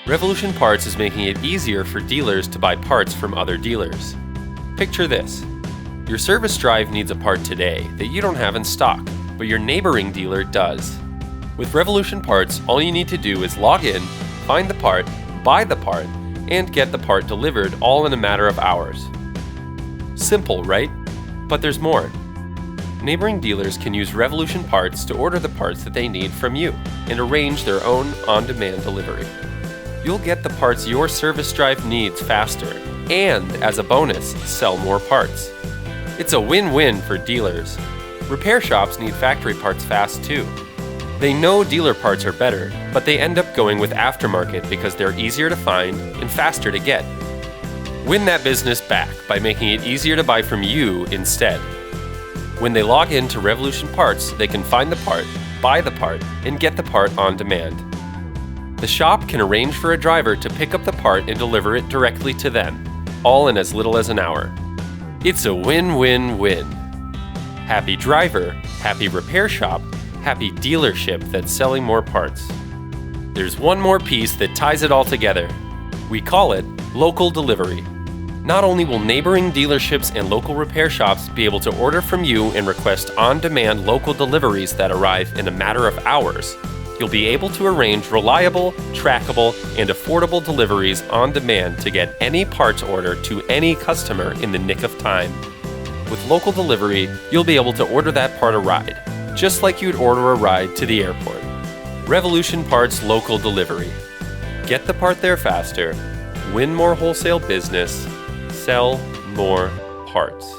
Revolution Parts is making it easier for dealers to buy parts from other dealers. Picture this. Your service drive needs a part today that you don't have in stock, but your neighboring dealer does. With Revolution Parts, all you need to do is log in, find the part, buy the part, and get the part delivered all in a matter of hours. Simple, right? But there's more. Neighboring dealers can use Revolution Parts to order the parts that they need from you and arrange their own on-demand delivery. You'll get the parts your service drive needs faster, and as a bonus, sell more parts. It's a win-win for dealers. Repair shops need factory parts fast too. They know dealer parts are better, but they end up going with aftermarket because they're easier to find and faster to get. Win that business back by making it easier to buy from you instead. When they log in to Revolution Parts, they can find the part, buy the part, and get the part on demand. The shop can arrange for a driver to pick up the part and deliver it directly to them, all in as little as an hour. It's a win-win-win. Happy driver, happy repair shop, happy dealership that's selling more parts. There's one more piece that ties it all together. We call it local delivery. Not only will neighboring dealerships and local repair shops be able to order from you and request on-demand local deliveries that arrive in a matter of hours, you'll be able to arrange reliable, trackable, and affordable deliveries on demand to get any parts order to any customer in the nick of time. With local delivery, you'll be able to order that part a ride, just like you'd order a ride to the airport. Revolution Parts Local Delivery. Get the part there faster, win more wholesale business, sell more parts.